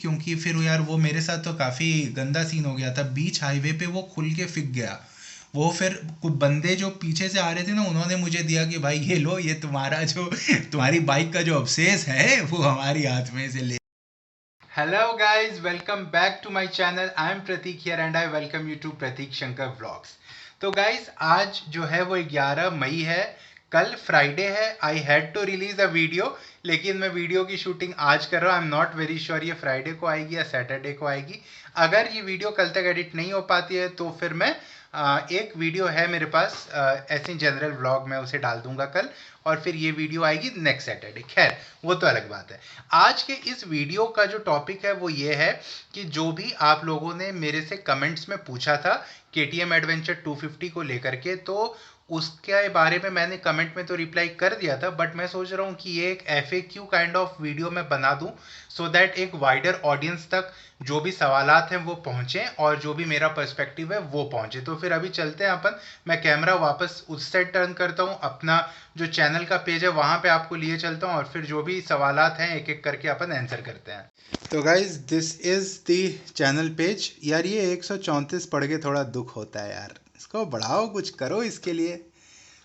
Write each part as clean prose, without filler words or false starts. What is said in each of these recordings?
क्योंकि फिर यार वो मेरे साथ तो काफ़ी गंदा सीन हो गया था। बीच हाईवे पे वो खुल के फिक गया। वो फिर कुछ बंदे जो पीछे से आ रहे थे ना, उन्होंने मुझे दिया कि भाई ये लो, ये तुम्हारा जो तुम्हारी बाइक का जो अवशेष है वो हमारी हाथ में से ले। Hello guys, welcome back to my channel. I am Pratik here and I welcome you to Pratik Shankar Vlogs. तो guys, आज जो है वो 11 मई है। कल फ्राइडे है। I had to release a video, लेकिन मैं वीडियो की शूटिंग आज कर रहा हूँ। I am not very sure ये फ्राइडे को आएगी या सैटरडे को आएगी। अगर ये वीडियो कल तक एडिट नहीं हो पाती है तो फिर मैं एक वीडियो है मेरे पास ऐसे जनरल व्लॉग में उसे डाल दूंगा कल, और फिर ये वीडियो आएगी नेक्स्ट सैटरडे। खैर वो तो अलग बात है। आज के इस वीडियो का जो टॉपिक है वो ये है कि जो भी आप लोगों ने मेरे से कमेंट्स में पूछा था KTM एडवेंचर 250 को लेकर के, तो उसके बारे में मैंने कमेंट में तो रिप्लाई कर दिया था, बट मैं सोच रहा हूँ कि ये एक FAQ काइंड ऑफ वीडियो मैं बना दूँ, सो दैट एक वाइडर ऑडियंस तक जो भी सवालात हैं वो पहुँचे और जो भी मेरा पर्सपेक्टिव है वो पहुँचे। तो फिर अभी चलते हैं अपन। मैं कैमरा वापस उस साइड टर्न करता हूँ, अपना जो चैनल का पेज है वहाँ पे आपको लिए चलता हूँ, और फिर जो भी सवालात हैं एक एक करके अपन आंसर करते हैं। तो guys this is the channel page. यार ये 134 पढ़ के थोड़ा दुख होता है यार, इसको बढ़ाओ, कुछ करो इसके लिए।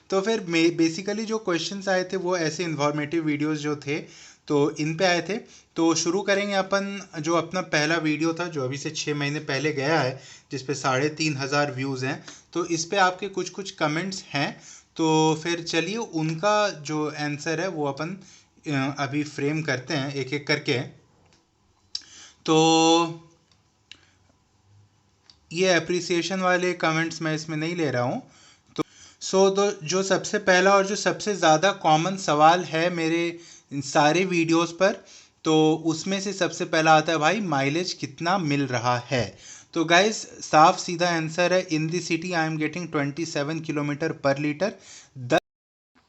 तो फिर बेसिकली जो क्वेश्चंस आए थे वो ऐसे इन्फॉर्मेटिव वीडियोस जो थे तो इन पे आए थे। तो शुरू करेंगे अपन। जो अपना पहला वीडियो था जो अभी से 6 महीने पहले गया है, जिस पे 3,500 व्यूज़ हैं, तो इस पे आपके कुछ कुछ कमेंट्स हैं। तो फिर चलिए उनका जो आंसर है वो अपन अभी फ्रेम करते हैं एक एक करके। तो ये अप्रिसिएशन वाले कमेंट्स मैं इसमें नहीं ले रहा हूँ। तो जो सबसे पहला और जो सबसे ज़्यादा कॉमन सवाल है मेरे इन सारे वीडियोस पर, तो उसमें से सबसे पहला आता है, भाई माइलेज कितना मिल रहा है। तो गाइस साफ सीधा आंसर है, in the city I am getting 27 kilometre per litre.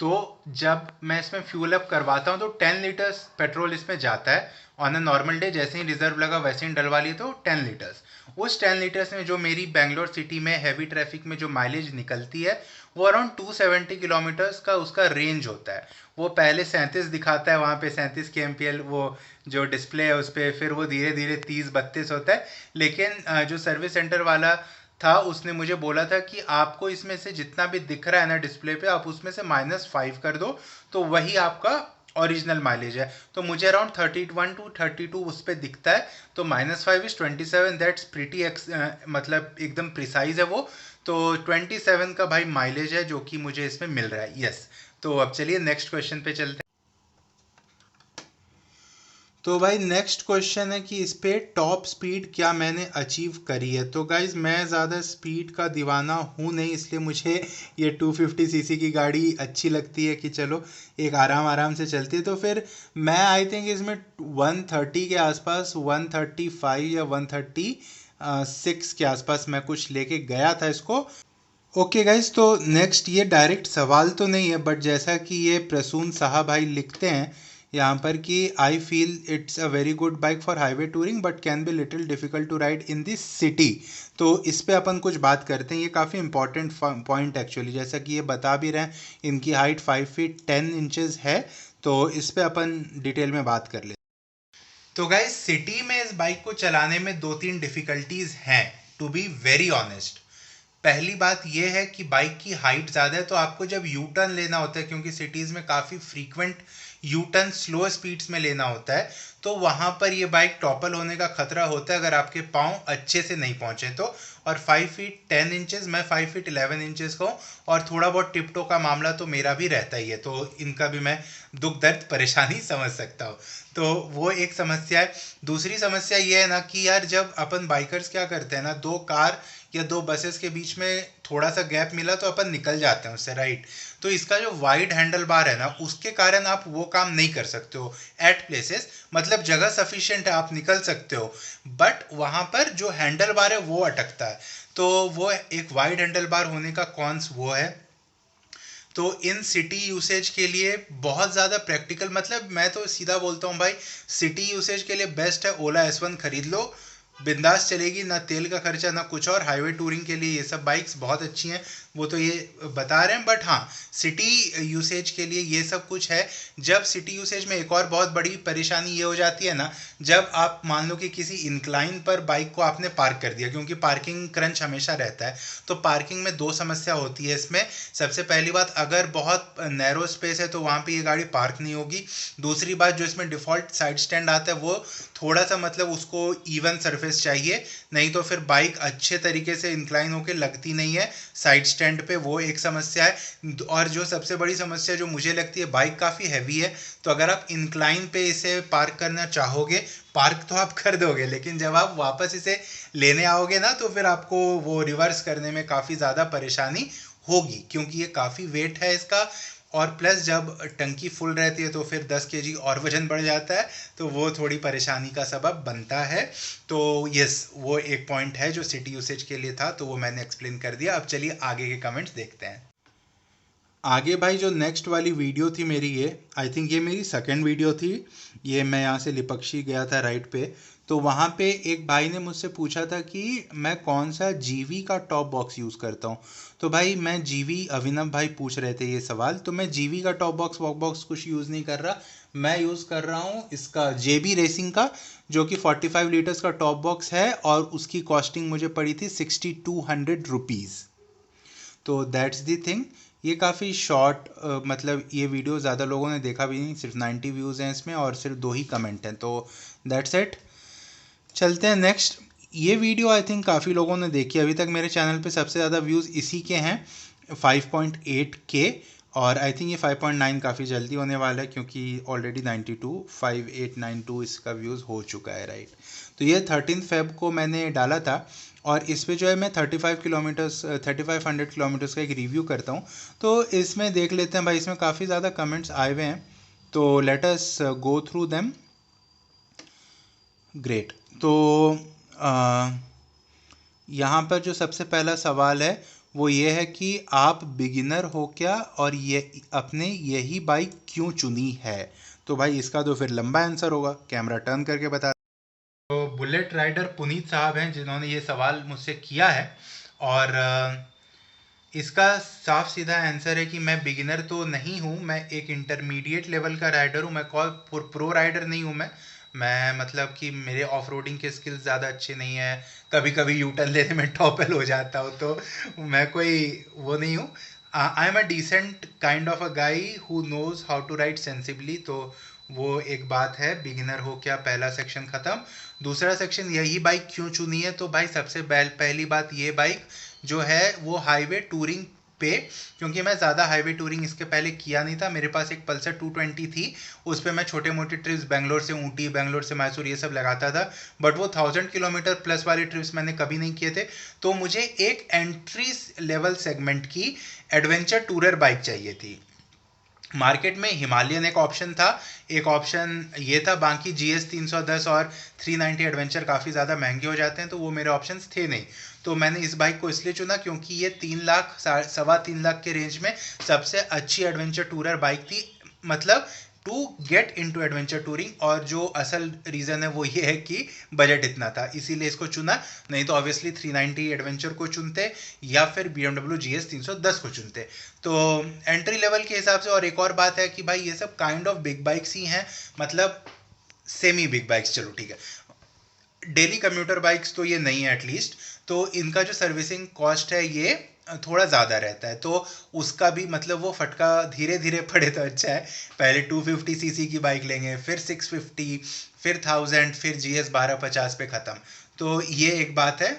तो जब मैं इसमें फ्यूल अप करवाता हूँ तो 10 लीटर्स पेट्रोल इसमें जाता है ऑन अ नॉर्मल डे। जैसे ही रिजर्व लगा वैसे ही डलवा लिए तो 10 लीटर्स। उस 10 लीटर्स में जो मेरी बैंगलोर सिटी में हैवी ट्रैफिक में जो माइलेज निकलती है वो अराउंड 270 किलोमीटर्स का उसका रेंज होता है। वो पहले 37 दिखाता है, वहाँ पे 37 kmpl वो जो डिस्प्ले है उस पर, फिर वो धीरे धीरे 30-32 होता है। लेकिन जो सर्विस सेंटर वाला था उसने मुझे बोला था कि आपको इसमें से जितना भी दिख रहा है ना डिस्प्ले पे, आप उसमें से -5 कर दो तो वही आपका ओरिजिनल माइलेज है। तो मुझे अराउंड 31 to 32 उस पर दिखता है। तो -5 इज 27, दैट्स प्रीटी मतलब एकदम प्रिसाइज है वो। तो 27 का भाई माइलेज है जो कि मुझे इसमें मिल रहा है। यस। तो अब चलिए नेक्स्ट क्वेश्चन पे चलते हैं। तो भाई नेक्स्ट क्वेश्चन है कि इस पे टॉप स्पीड क्या मैंने अचीव करी है। तो गाइज मैं ज़्यादा स्पीड का दीवाना हूँ नहीं, इसलिए मुझे ये 250cc की गाड़ी अच्छी लगती है कि चलो एक आराम आराम से चलती है। तो फिर मैं आई थिंक इसमें 130 के आसपास, 135 या 136 के आसपास मैं कुछ लेके गया था इसको। ओके गाइज, तो नेक्स्ट ये डायरेक्ट सवाल तो नहीं है, बट जैसा कि ये प्रसून साहब भाई लिखते हैं यहाँ पर कि I feel it's a very good bike for highway touring but can be little difficult to ride in this city. तो इस पे अपन कुछ बात करते हैं। ये काफ़ी इंपॉर्टेंट पॉइंट एक्चुअली, जैसा कि ये बता भी रहे हैं, इनकी हाइट 5 फीट 10 इंचेस है। तो इस पे अपन डिटेल में बात कर लेते हैं। तो गाइज सिटी में इस बाइक को चलाने में 2-3 डिफिकल्टीज हैं, टू बी वेरी ऑनेस्ट। पहली बात यह है कि बाइक की हाइट ज़्यादा है, तो आपको जब यू टर्न लेना होता है, क्योंकि सिटीज़ में काफ़ी frequent U turn slow speeds में लेना होता है, तो वहाँ पर ये बाइक टॉपल होने का खतरा होता है अगर आपके पाँव अच्छे से नहीं पहुँचे तो। और 5 फीट 10 इंचेस, मैं 5 फीट 11 इंचेस का हूँ, और थोड़ा बहुत टिपटो का मामला तो मेरा भी रहता ही है, तो इनका भी मैं दुख दर्द परेशानी समझ सकता हूँ। तो वो एक समस्या है। दूसरी समस्या ये है ना कि यार जब अपन बाइकर्स क्या करते हैं ना, 2 कार या 2 बसेस के बीच में थोड़ा सा गैप मिला तो अपन निकल जाते हैं उससे, राइट। तो इसका जो वाइड हैंडल बार है ना, उसके कारण आप वो काम नहीं कर सकते हो एट प्लेसेस। मतलब जगह सफिशिएंट है, आप निकल सकते हो, बट वहाँ पर जो हैंडल बार है वो अटकता है। तो वो एक वाइड हैंडल बार होने का कॉन्स वो है। तो इन सिटी यूसेज के लिए बहुत ज़्यादा प्रैक्टिकल, मतलब मैं तो सीधा बोलता हूँ भाई, सिटी यूसेज के लिए बेस्ट है ओला S1 खरीद लो, बिंदास चलेगी, ना तेल का खर्चा ना कुछ और। हाईवे टूरिंग के लिए ये सब बाइक्स बहुत अच्छी हैं। वो तो ये बता रहे हैं, बट हाँ सिटी यूसेज के लिए ये सब कुछ है। जब सिटी यूसेज में एक और बहुत बड़ी परेशानी ये हो जाती है ना, जब आप मान लो कि किसी इंक्लाइन पर बाइक को आपने पार्क कर दिया, क्योंकि पार्किंग क्रंच हमेशा रहता है, तो पार्किंग में दो समस्या होती है इसमें। सबसे पहली बात, अगर बहुत नैरो स्पेस है तो वहाँ पे ये गाड़ी पार्क नहीं होगी। दूसरी बात, जो इसमें डिफ़ॉल्ट साइड स्टैंड आता है वो थोड़ा सा मतलब उसको इवन सरफेस चाहिए, नहीं तो फिर बाइक अच्छे तरीके से इंक्लाइन होकर लगती नहीं है साइड स्टैंड पे, वो एक समस्या है। और जो सबसे बड़ी समस्या जो मुझे लगती है, बाइक काफ़ी हैवी है, तो अगर आप इंक्लाइन पे इसे पार्क करना चाहोगे, पार्क तो आप कर दोगे, लेकिन जब आप वापस इसे लेने आओगे ना, तो फिर आपको वो रिवर्स करने में काफ़ी ज़्यादा परेशानी होगी, क्योंकि ये काफ़ी वेट है इसका। और प्लस जब टंकी फुल रहती है तो फिर 10 kg और वजन बढ़ जाता है, तो वो थोड़ी परेशानी का सबब बनता है। तो यस, वो एक पॉइंट है जो सिटी यूसेज के लिए था, तो वो मैंने एक्सप्लेन कर दिया। अब चलिए आगे के कमेंट्स देखते हैं। आगे भाई जो नेक्स्ट वाली वीडियो थी मेरी, ये आई थिंक ये मेरी सेकंड वीडियो थी। ये मैं यहाँ से लिपक्षी गया था राइड पे, तो वहाँ पे एक भाई ने मुझसे पूछा था कि मैं कौन सा जीवी का टॉप बॉक्स यूज़ करता हूँ। तो भाई मैं जीवी, अभिनव भाई पूछ रहे थे ये सवाल, तो मैं जीवी का टॉप बॉक्स वॉक बॉक्स कुछ यूज़ नहीं कर रहा। मैं यूज़ कर रहा हूँ इसका जेबी रेसिंग का, जो कि 45 लीटर्स का टॉप बॉक्स है, और उसकी कॉस्टिंग मुझे पड़ी थी 6200 रुपीज़। तो दैट्स दी थिंग। ये काफ़ी शॉर्ट, मतलब ये वीडियो ज़्यादा लोगों ने देखा भी नहीं, सिर्फ 90 व्यूज़ हैं इसमें और सिर्फ 2 ही कमेंट हैं, तो दैट्स इट। चलते हैं नेक्स्ट। ये वीडियो आई थिंक काफ़ी लोगों ने देखी, अभी तक मेरे चैनल पे सबसे ज़्यादा व्यूज़ इसी के हैं, 5.8K। और आई थिंक ये 5.9 काफ़ी जल्दी होने वाला है, क्योंकि ऑलरेडी 5892 इसका व्यूज़ हो चुका है, राइट। तो ये 13 फेब को मैंने डाला था, और इस पे जो है मैं 3500 किलोमीटर्स का एक रिव्यू करता हूँ। तो इसमें देख लेते हैं भाई, इसमें काफ़ी ज़्यादा कमेंट्स आए हुए हैं, तो let us go through them. Great. तो यहाँ पर जो सबसे पहला सवाल है वो ये है कि आप बिगिनर हो क्या, और ये अपने यही बाइक क्यों चुनी है। तो भाई इसका तो फिर लंबा आंसर होगा, कैमरा टर्न करके बता। तो बुलेट राइडर पुनीत साहब हैं जिन्होंने ये सवाल मुझसे किया है, और इसका साफ सीधा आंसर है कि मैं बिगिनर तो नहीं हूँ, मैं एक इंटरमीडिएट लेवल का राइडर हूँ। मैं कॉल प्रो राइडर नहीं हूँ। मैं मतलब कि मेरे ऑफ रोडिंग के स्किल्स ज़्यादा अच्छे नहीं है, कभी कभी यू टर्न लेने में टॉपल हो जाता हूँ, तो मैं कोई वो नहीं हूँ। I am a decent kind of a guy who knows how to ride sensibly. तो वो एक बात है, बिगिनर हो क्या, पहला सेक्शन ख़त्म। दूसरा सेक्शन, यही बाइक क्यों चुनी है। तो भाई सबसे पहली बात, ये बाइक जो है वो हाईवे टूरिंग पे, क्योंकि मैं ज़्यादा हाईवे टूरिंग इसके पहले किया नहीं था। मेरे पास एक पल्सर 220 थी, उस पर मैं छोटे मोटे ट्रिप्स बेंगलोर से ऊटी, बेंगलोर से मैसूर, ये सब लगाता था, बट वो 1000 किलोमीटर प्लस वाले ट्रिप्स मैंने कभी नहीं किए थे। तो मुझे एक एंट्री लेवल सेगमेंट की एडवेंचर टूरर बाइक चाहिए थी। मार्केट में हिमालयन एक ऑप्शन था, एक ऑप्शन ये था, बाकी GS 310 और 390 एडवेंचर काफ़ी ज़्यादा महंगे हो जाते हैं, तो वो मेरे ऑप्शंस थे नहीं। तो मैंने इस बाइक को इसलिए चुना क्योंकि ये 3 लाख, 3.25 लाख के रेंज में सबसे अच्छी एडवेंचर टूरर बाइक थी, मतलब to get into adventure touring. और जो असल रीज़न है वो ये है कि बजट इतना था, इसीलिए इसको चुना। नहीं तो ऑब्वियसली 390 एडवेंचर को चुनते, या फिर BMW GS 310 को चुनते। तो एंट्री लेवल के हिसाब से। और एक और बात है कि भाई ये सब काइंड ऑफ बिग बाइक्स ही हैं, मतलब सेमी बिग बाइक्स, चलो ठीक है, डेली कम्यूटर बाइक्स तो ये नहीं है एटलीस्ट। तो इनका जो सर्विसिंग कॉस्ट है ये थोड़ा ज़्यादा रहता है, तो उसका भी मतलब वो फटका धीरे धीरे पड़े तो अच्छा है। पहले 250cc की बाइक लेंगे, फिर 650, फिर 1000, फिर GS 1250 पे ख़त्म। तो ये एक बात है।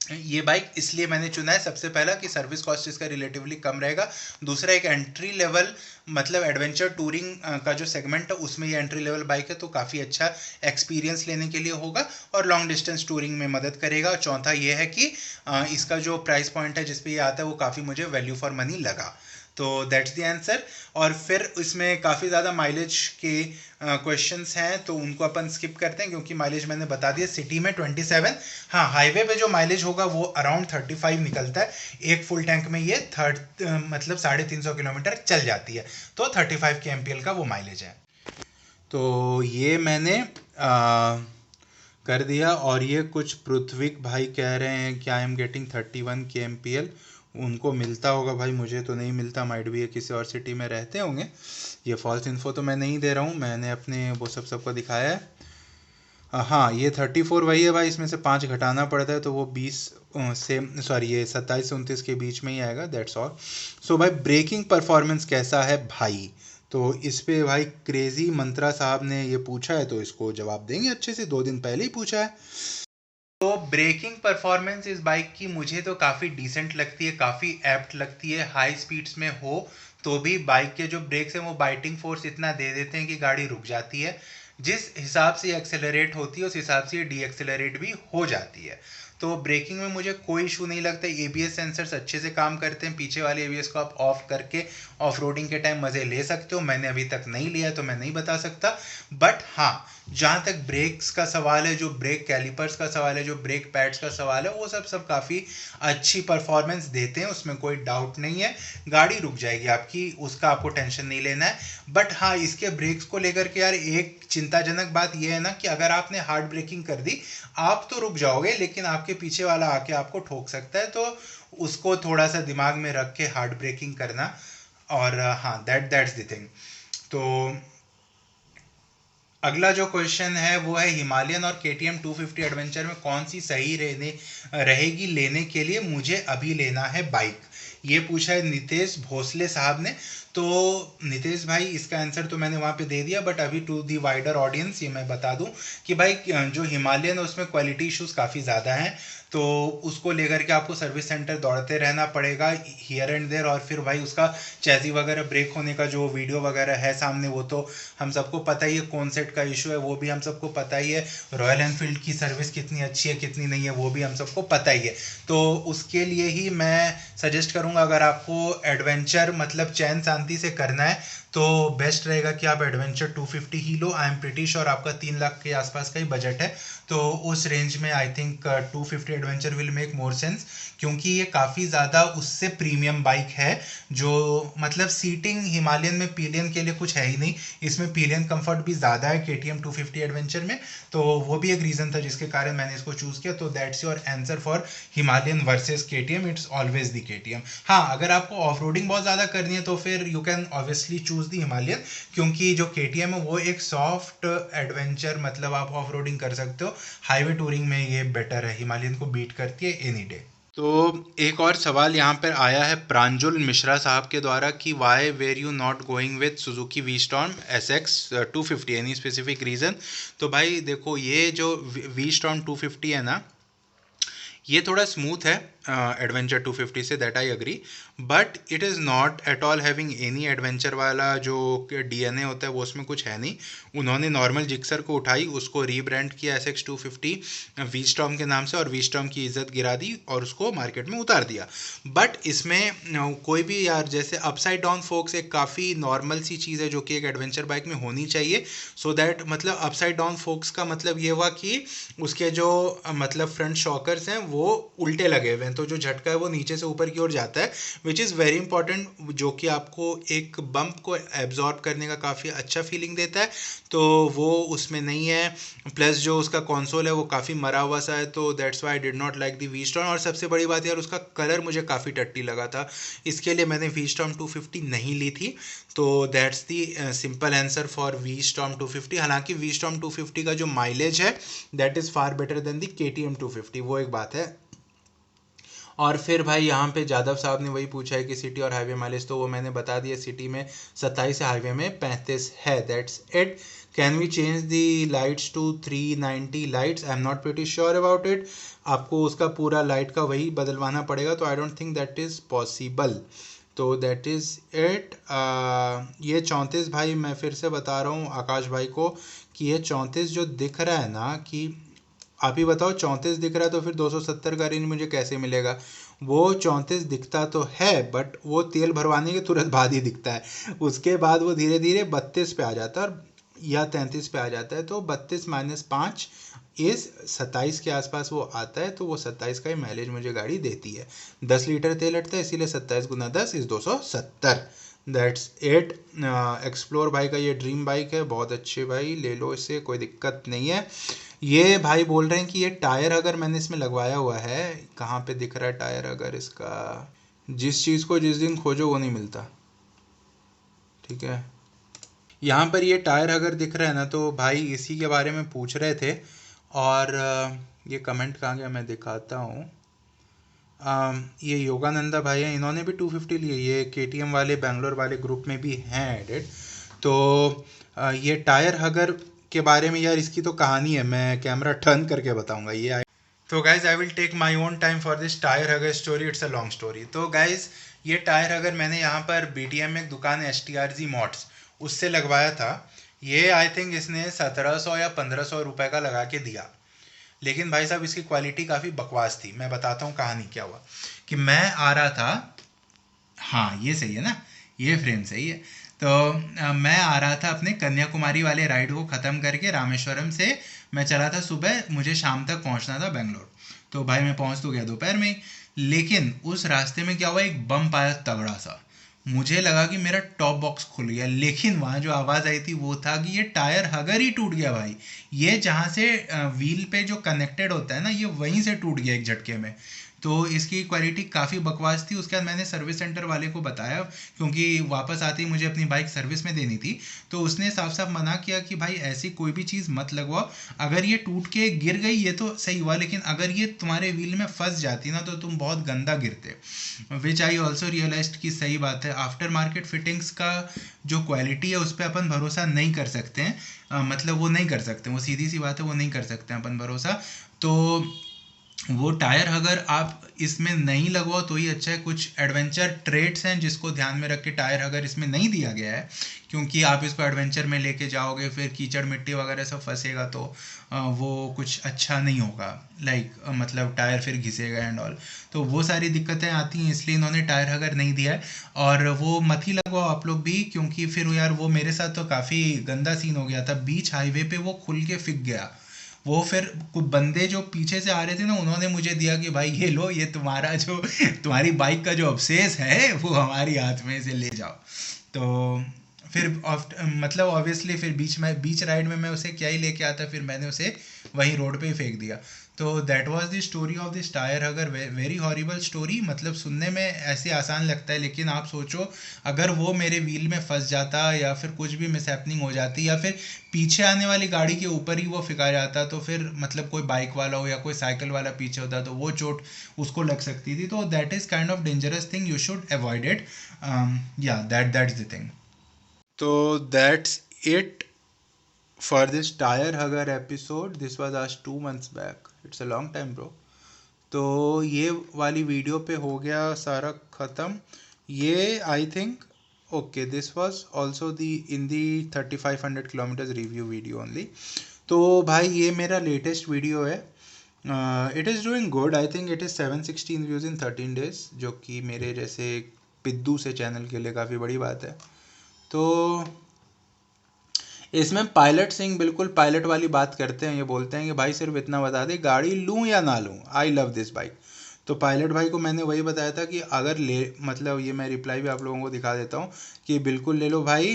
ये बाइक इसलिए मैंने चुना है, सबसे पहला कि सर्विस कॉस्ट इसका रिलेटिवली कम रहेगा। दूसरा, एक एंट्री लेवल मतलब एडवेंचर टूरिंग का जो सेगमेंट है उसमें ये एंट्री लेवल बाइक है, तो काफ़ी अच्छा एक्सपीरियंस लेने के लिए होगा और लॉन्ग डिस्टेंस टूरिंग में मदद करेगा। चौथा ये है कि इसका जो प्राइस पॉइंट है जिस पे ये आता है वो काफ़ी मुझे वैल्यू फॉर मनी लगा। तो दैट्स द आंसर। और फिर इसमें काफ़ी ज़्यादा माइलेज के क्वेश्चंस हैं, तो उनको अपन स्किप करते हैं क्योंकि माइलेज मैंने बता दिया, सिटी में 27। हाँ, हाईवे पे जो माइलेज होगा वो अराउंड 35 निकलता है। एक फुल टैंक में ये मतलब 350 किलोमीटर चल जाती है, तो 35 kmpl का वो माइलेज है। तो ये मैंने कर दिया। और ये कुछ पृथ्वीक भाई कह रहे हैं कि आई एम गेटिंग 31 kmpl, उनको मिलता होगा भाई, मुझे तो नहीं मिलता, माइट भी ये किसी और सिटी में रहते होंगे। ये फॉल्स इन्फो तो मैं नहीं दे रहा हूँ, मैंने अपने वो सबको दिखाया है। हाँ, ये 34 वही है भाई, इसमें से 5 घटाना पड़ता है तो वो 20 से सॉरी ये 27 से 29 के बीच में ही आएगा, दैट्स ऑल। सो भाई ब्रेकिंग परफॉर्मेंस कैसा है भाई, तो इस पे भाई क्रेजी मंत्रा साहब ने ये पूछा है तो इसको जवाब देंगे अच्छे से, 2 दिन पहले ही पूछा है। तो ब्रेकिंग परफॉर्मेंस इस बाइक की मुझे तो काफ़ी डिसेंट लगती है, काफ़ी एप्ट लगती है। हाई स्पीड्स में हो तो भी बाइक के जो ब्रेक्स हैं वो बाइटिंग फोर्स इतना दे देते हैं कि गाड़ी रुक जाती है। जिस हिसाब से एक्सेलरेट होती है उस हिसाब से ये डी एक्सेलरेट भी हो जाती है। तो ब्रेकिंग में मुझे कोई इशू नहीं लगता। एबीएस सेंसर्स अच्छे से काम करते हैं, पीछे वाले एबीएस को आप ऑफ करके ऑफ रोडिंग के टाइम मज़े ले सकते हो। मैंने अभी तक नहीं लिया तो मैं नहीं बता सकता। बट हाँ, जहाँ तक ब्रेक्स का सवाल है, जो ब्रेक कैलिपर्स का सवाल है, जो ब्रेक पैड्स का सवाल है, वो सब काफ़ी अच्छी परफॉर्मेंस देते हैं, उसमें कोई डाउट नहीं है। गाड़ी रुक जाएगी आपकी, उसका आपको टेंशन नहीं लेना है। बट हाँ, इसके ब्रेक्स को लेकर के यार एक चिंताजनक बात यह है ना कि अगर आपने हार्ड ब्रेकिंग कर दी, आप तो रुक जाओगे लेकिन आपके पीछे वाला आके आपको ठोक सकता है, तो उसको थोड़ा सा दिमाग में रख के हार्ड ब्रेकिंग करना। और हाँ, दैट्स द थिंग। तो अगला जो क्वेश्चन है वो है हिमालयन और केटीएम 250 एडवेंचर में कौन सी सही रहेगी लेने के लिए, मुझे अभी लेना है बाइक। ये पूछा है नितेश भोसले साहब ने। तो नितेश भाई, इसका आंसर तो मैंने वहाँ पे दे दिया, बट अभी टू दी वाइडर ऑडियंस ये मैं बता दूं कि भाई जो हिमालयन है उसमें क्वालिटी इश्यूज काफ़ी ज़्यादा हैं। तो उसको लेकर के आपको सर्विस सेंटर दौड़ते रहना पड़ेगा हियर एंड देयर। और फिर भाई उसका चैसी वगैरह ब्रेक होने का जो वीडियो वगैरह है सामने, वो तो हम सबको पता ही है। कौन सेट का इशू है वो भी हम सबको पता ही है। रॉयल एनफील्ड की सर्विस कितनी अच्छी है कितनी नहीं है वो भी हम सबको पता ही है। तो उसके लिए ही मैं सजेस्ट करूंगा, अगर आपको एडवेंचर मतलब चैन शांति से करना है तो बेस्ट रहेगा कि आप adventure 250 he low. I am pretty sure आपका 3 लाख के आसपास का ही बजट है, तो उस रेंज में I think 250 adventure will make more sense, क्योंकि ये काफ़ी ज़्यादा उससे प्रीमियम बाइक है। जो मतलब सीटिंग हिमालयन में पिलियन के लिए कुछ है ही नहीं, इसमें पिलियन कंफर्ट भी ज़्यादा है केटीएम 250 एडवेंचर में। तो वो भी एक रीज़न था जिसके कारण मैंने इसको चूज़ किया। तो that's your answer for Himalayan versus KTM, it's always the KTM. हाँ, अगर आपको ऑफ रोडिंग बहुत ज़्यादा करनी है तो फिर you can obviously choose the Himalayan, क्योंकि जो केटीएम है वो एक सॉफ्ट एडवेंचर, मतलब आप ऑफ रोडिंग कर सकते हो। हाईवे टूरिंग में ये बेटर है, हिमालयन को बीट करती है एनी डे। तो एक और सवाल यहाँ पर आया है प्रांजुल मिश्रा साहब के द्वारा कि why were you not going with Suzuki V Storm SX 250, any specific reason. तो भाई देखो, ये जो वी स्टॉर्म 250 है ना, ये थोड़ा स्मूथ है एडवेंचर 250 से, that I agree, but it is not at all having any adventure वाला जो DNA होता है वो उसमें कुछ है नहीं। उन्होंने नॉर्मल जिक्सर को उठाई, उसको रीब्रांड किया SX 250 वी स्टॉर्म के नाम से, और वी स्टॉर्म की इज्जत गिरा दी और उसको मार्केट में उतार दिया। बट इसमें कोई भी यार, जैसे अपसाइड डाउन फोक्स एक काफ़ी नॉर्मल सी चीज़ है जो कि एक एडवेंचर बाइक में होनी चाहिए। सो दैट मतलब अपसाइड डाउन फोक्स का मतलब ये हुआ कि उसके जो मतलब फ्रंट शॉकर्स हैं वो उल्टे लगे हुए हैं, तो जो झटका है वो नीचे से ऊपर की ओर जाता है, विच इज़ वेरी इंपॉर्टेंट, जो कि आपको एक बम्प को एब्जॉर्ब करने का काफ़ी अच्छा फीलिंग देता है। तो वो उसमें नहीं है। प्लस जो उसका कंसोल है वो काफ़ी मरा हुआ सा है, तो that's why I did not like the V Storm. और सबसे बड़ी बात यार, उसका कलर मुझे काफ़ी टट्टी लगा था, इसके लिए मैंने वी स्टॉर्म 250 नहीं ली थी। तो that's the simple answer for V Storm 250। हालांकि वी स्टॉर्म 250 का जो माइलेज है that is far better than the KTM 250, वो एक बात है। और फिर भाई यहाँ पे जादव साहब ने वही पूछा है कि सिटी और हाईवे माइलेज, तो वो मैंने बता दिया, सिटी में 27 है, हाईवे में 35 है, that's it. Can we change the lights to 390 lights? I am not pretty sure about it. आपको उसका पूरा लाइट का वही बदलवाना पड़ेगा, तो I don't think that is possible. तो दैट इज़ इट। ये 34 भाई, मैं फिर से बता रहा हूँ आकाश भाई को कि ये 34 जो दिख रहा है ना, कि आप ही बताओ, 34 दिख रहा है तो फिर 270 का रेंज मुझे कैसे मिलेगा? वो 34 दिखता तो है, बट वो तेल भरवाने के तुरंत बाद ही दिखता है, उसके बाद वो धीरे धीरे 32 पे आ जाता है या 33 पे आ जाता है। तो 32 माइनस 5 इस 27 के आसपास वो आता है, तो वो 27 का ही माइलेज मुझे गाड़ी देती है। 10 लीटर तेल हटता है, इसीलिए 27 गुना 10 इस 270। That's it. एक्सप्लोर भाई का ये ड्रीम बाइक है, बहुत अच्छे भाई, ले लो इसे, कोई दिक्कत नहीं है। ये भाई बोल रहे हैं कि ये टायर अगर मैंने इसमें लगवाया हुआ है, कहाँ पे दिख रहा है टायर, अगर इसका जिस चीज़ को जिस दिन खोजो वो नहीं मिलता। ठीक है, यहाँ पर ये टायर अगर दिख रहा है ना, तो भाई इसी के बारे में पूछ रहे थे। और ये कमेंट कहाँ गया, मैं दिखाता हूँ। ये योगानंदा भाई हैं, इन्होंने भी 250 लिए। ये KTM वाले बेंगलोर वाले ग्रुप में भी हैं एडेड। तो ये टायर हगर के बारे में यार इसकी तो कहानी है, मैं कैमरा टर्न करके बताऊंगा ये। तो guys I will take my own time for this tyre hugger story, it's a long story. तो गाइज ये टायर हगर मैंने यहाँ पर BTM में एक दुकान है HTRG मॉड्स, उससे लगवाया था। ये आई थिंक इसने 1700 या 1500 रुपये का लगा के दिया। लेकिन भाई साहब इसकी क्वालिटी काफ़ी बकवास थी। मैं बताता हूँ कहानी क्या हुआ। कि मैं आ रहा था, हाँ ये सही है ना, ये फ्रेम सही है। तो मैं आ रहा था अपने कन्याकुमारी वाले राइड को ख़त्म करके रामेश्वरम से। मैं चला था सुबह, मुझे शाम तक पहुंचना था बेंगलोर। तो भाई मैं पहुंच तो गया दोपहर में ही, लेकिन उस रास्ते में क्या हुआ, एक बम पाया तगड़ा सा। मुझे लगा कि मेरा टॉप बॉक्स खुल गया, लेकिन वहाँ जो आवाज़ आई थी वो था कि ये टायर हगर ही टूट गया भाई। ये जहाँ से व्हील पे जो कनेक्टेड होता है ना, ये वहीं से टूट गया एक झटके में। तो इसकी क्वालिटी काफ़ी बकवास थी। उसके बाद मैंने सर्विस सेंटर वाले को बताया, क्योंकि वापस आते ही मुझे अपनी बाइक सर्विस में देनी थी। तो उसने साफ साफ मना किया कि भाई ऐसी कोई भी चीज़ मत लगवाओ। अगर ये टूट के गिर गई ये तो सही हुआ, लेकिन अगर ये तुम्हारे व्हील में फंस जाती ना तो तुम बहुत गंदा गिरते। विच आई ऑल्सो रियलाइज कि सही बात है। आफ्टर मार्केट फिटिंग्स का जो क्वालिटी है उस पर अपन भरोसा नहीं कर सकते हैं। मतलब वो नहीं कर सकते, वो सीधी सी बात है, वो नहीं कर सकते हैं अपन भरोसा। तो वो टायर अगर आप इसमें नहीं लगवाओ तो ही अच्छा है। कुछ एडवेंचर ट्रेड्स हैं जिसको ध्यान में रख के टायर अगर इसमें नहीं दिया गया है, क्योंकि आप इसको एडवेंचर में लेके जाओगे फिर कीचड़ मिट्टी वगैरह सब फंसेगा तो वो कुछ अच्छा नहीं होगा। लाइक मतलब टायर फिर घिसेगा एंड ऑल। तो वो सारी दिक्कतें आती हैं, इसलिए इन्होंने टायर अगर नहीं दिया है। और वो मत ही लगवाओ आप लोग भी, क्योंकि फिर यार वो मेरे साथ तो काफ़ी गंदा सीन हो गया था। बीच हाईवे पे वो खुल के फिक गया। वो फिर कुछ बंदे जो पीछे से आ रहे थे ना, उन्होंने मुझे दिया कि भाई ये लो, ये तुम्हारा जो तुम्हारी बाइक का जो अवशेष है वो हमारी हाथ में से ले जाओ। तो फिर मतलब ऑब्वियसली फिर बीच राइड में मैं उसे क्या ही लेके आता, फिर मैंने उसे वहीं रोड पे ही फेंक दिया। तो that was the story of this tyre अगर। Very horrible story. मतलब सुनने में ऐसे आसान लगता है, लेकिन आप सोचो अगर वो मेरे व्हील में फंस जाता या फिर कुछ भी मिसहैपनिंग हो जाती या फिर पीछे आने वाली गाड़ी के ऊपर ही वो फिका जाता, तो फिर मतलब कोई बाइक वाला हो या कोई साइकिल वाला पीछे होता तो वो चोट उसको लग सकती थी। तो that is kind of dangerous thing, you should avoid it. या दैट्स द थिंग। तो that's it for this tire hugger episode. This was asked 2 months back. It's a long time bro. तो ये वाली वीडियो पे हो गया सारा ख़त्म। ये I think okay, this was also the in the 3500 kilometres review video only. तो भाई ये मेरा लेटेस्ट वीडियो है। It is doing good. I think it is 716 views in 13 days, जो कि मेरे जैसे पिद्दू से चैनल के लिए काफ़ी बड़ी बात है। तो इसमें पायलट सिंह बिल्कुल पायलट वाली बात करते हैं। ये बोलते हैं कि भाई सिर्फ इतना बता दे गाड़ी लूँ या ना लूँ, आई लव दिस बाइक। तो पायलट भाई को मैंने वही बताया था कि अगर ले, मतलब ये मैं रिप्लाई भी आप लोगों को दिखा देता हूँ कि बिल्कुल ले लो भाई।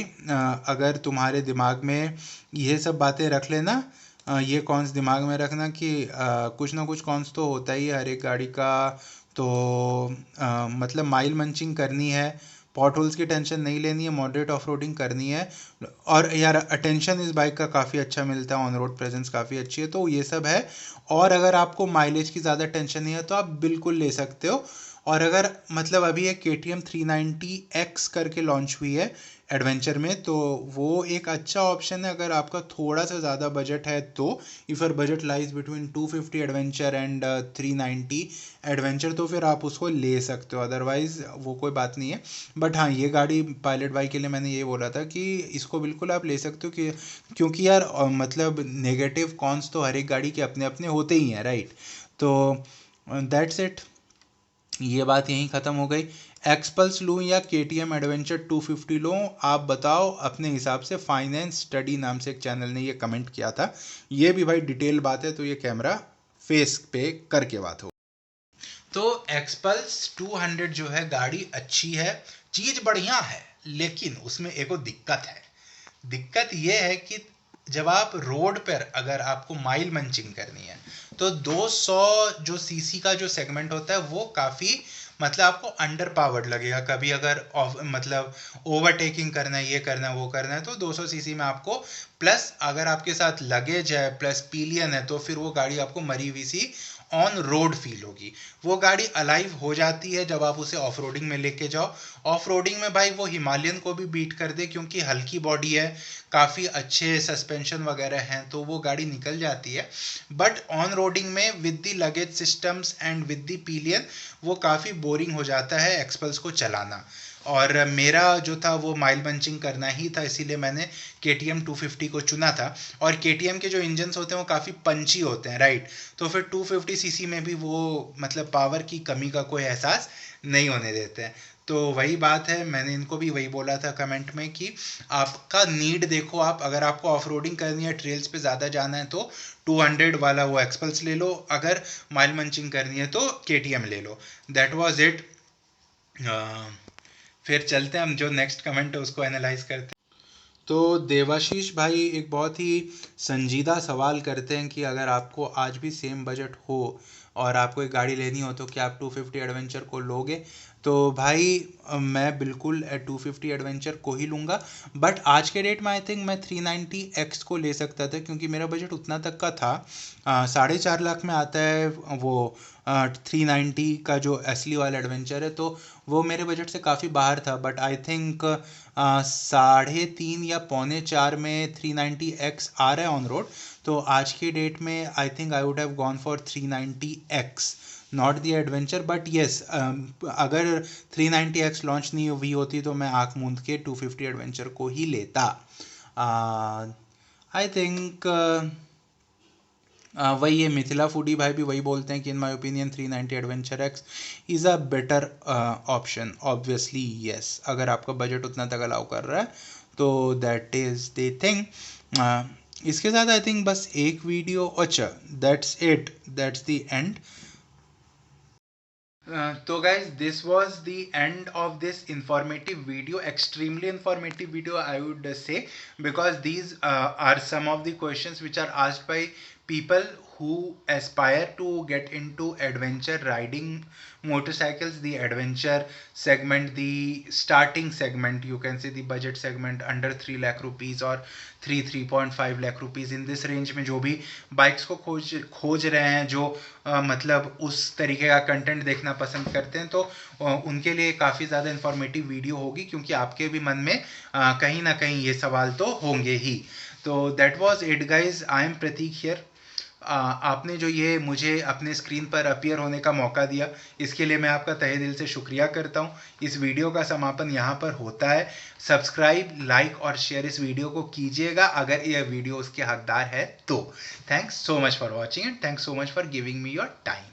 अगर तुम्हारे दिमाग में ये सब बातें रख लेना, ये कॉन्स दिमाग में रखना कि कुछ ना कुछ कॉन्स तो होता ही है हर एक गाड़ी का। तो मतलब माइल मंचिंग करनी है, पॉट होल्स की टेंशन नहीं लेनी है, मॉडरेट ऑफ रोडिंग करनी है। और यार अटेंशन इस बाइक का काफ़ी अच्छा मिलता है, ऑन रोड प्रेजेंस काफ़ी अच्छी है, तो ये सब है। और अगर आपको माइलेज की ज़्यादा टेंशन नहीं है तो आप बिल्कुल ले सकते हो। और अगर मतलब अभी एक KTM 390X करके लॉन्च हुई है एडवेंचर में, तो वो एक अच्छा ऑप्शन है अगर आपका थोड़ा सा ज़्यादा बजट है तो। If your budget lies between 250 adventure and 390 adventure, तो फिर आप उसको ले सकते हो, अदरवाइज़ वो कोई बात नहीं है। बट हाँ, ये गाड़ी पायलट बाइक के लिए मैंने ये बोला था कि इसको बिल्कुल आप ले सकते हो कि क्योंकि यार मतलब नेगेटिव कॉन्स तो हर एक गाड़ी के अपने अपने होते ही हैं, राइट। तो दैट्स इट, ये बात यहीं ख़त्म हो गई। एक्सपल्स लूँ या KTM एडवेंचर 250 लूँ, आप बताओ अपने हिसाब से। फाइनेंस स्टडी नाम से एक चैनल ने ये कमेंट किया था। ये भी भाई डिटेल बात है, तो ये कैमरा फेस पे करके बात हो। तो एक्सपल्स 200 जो है गाड़ी अच्छी है, चीज़ बढ़िया है, लेकिन उसमें एक दिक्कत है। दिक्कत ये है कि जब आप रोड पर अगर आपको माइल मंचिंग करनी है तो 200 जो सीसी का जो सेगमेंट होता है वो काफ़ी मतलब आपको अंडर पावर्ड लगेगा। कभी अगर मतलब ओवरटेकिंग करना है, ये करना है, वो करना है, तो 200 सीसी में आपको, प्लस अगर आपके साथ लगेज है प्लस पिलियन है, तो फिर वो गाड़ी आपको मरी हुई सी ऑन रोड फील होगी। वो गाड़ी अलाइव हो जाती है जब आप उसे ऑफ रोडिंग में लेके जाओ। ऑफ रोडिंग में भाई वो हिमालयन को भी बीट कर दे, क्योंकि हल्की बॉडी है, काफ़ी अच्छे सस्पेंशन वगैरह हैं, तो वो गाड़ी निकल जाती है। बट ऑन रोडिंग में with the luggage systems and with the pillion वो काफ़ी बोरिंग हो जाता है एक्सपल्स को चलाना। और मेरा जो था वो माइल बंचिंग करना ही था, इसीलिए मैंने KTM 250 को चुना था। और KTM के जो इंजन्स होते हैं वो काफ़ी पंची होते हैं, राइट। तो फिर 250 सीसी में भी वो मतलब पावर की कमी का कोई एहसास नहीं होने देते हैं। तो वही बात है, मैंने इनको भी वही बोला था कमेंट में कि आपका नीड देखो आप, अगर आपको ऑफ रोडिंग करनी है, ट्रेल्स पे ज़्यादा जाना है, तो 200 वाला वो एक्सपल्स ले लो, अगर माइल मंचिंग करनी है तो KTM ले लो। That was it. फिर चलते हैं हम जो नेक्स्ट कमेंट है उसको एनालाइज करते हैं। तो देवाशीष भाई एक बहुत ही संजीदा सवाल करते हैं कि अगर आपको आज भी सेम बजट हो और आपको एक गाड़ी लेनी हो तो क्या आप 250 एडवेंचर को लोगे? तो भाई मैं बिल्कुल 250 एडवेंचर को ही लूँगा। बट आज के डेट में आई थिंक मैं 390X को ले सकता था, क्योंकि मेरा बजट उतना तक का था। 4.5 लाख में आता है वो 390 का जो असली वाला एडवेंचर है, तो वो मेरे बजट से काफ़ी बाहर था। बट आई थिंक 3.5 या 3.25 में 390X आ रहा है ऑन रोड। तो आज की डेट में I think I would have gone for 390X, not the adventure. But yes, अगर 390X लॉन्च नहीं हुई होती तो मैं आँख मूंद के 250 एडवेंचर को ही लेता। आई थिंक वही है, मिथिला फूडी भाई भी वही बोलते हैं कि in my opinion 390 adventure x is a better option. Obviously yes, अगर आपका बजट उतना तक अलाउ कर रहा है तो दैट इज़ द थिंग। इसके साथ आई थिंक बस एक वीडियो, अच्छा that's it, that's the end. तो guys, this was the end of this informative video, extremely informative video I would say, because these are some of the questions which are asked by people who aspire to get into adventure riding motorcycles, the adventure segment, the starting segment, you can say the budget segment under 3 lakh rupees or 3.5 lakh rupees, in this range में जो भी bikes को खोज रहे हैं, जो मतलब उस तरीके का कंटेंट देखना पसंद करते हैं, तो उनके लिए काफ़ी ज़्यादा इंफॉर्मेटिव वीडियो होगी, क्योंकि आपके भी मन में कहीं ना कहीं ये सवाल तो होंगे ही। तो that was it guys, I am Prateek here. आपने जो ये मुझे अपने स्क्रीन पर अपीयर होने का मौका दिया, इसके लिए मैं आपका तहे दिल से शुक्रिया करता हूँ। इस वीडियो का समापन यहाँ पर होता है। सब्सक्राइब, लाइक और शेयर इस वीडियो को कीजिएगा अगर यह वीडियो उसके हकदार है तो। Thanks so much for watching and thanks so much for giving me your time.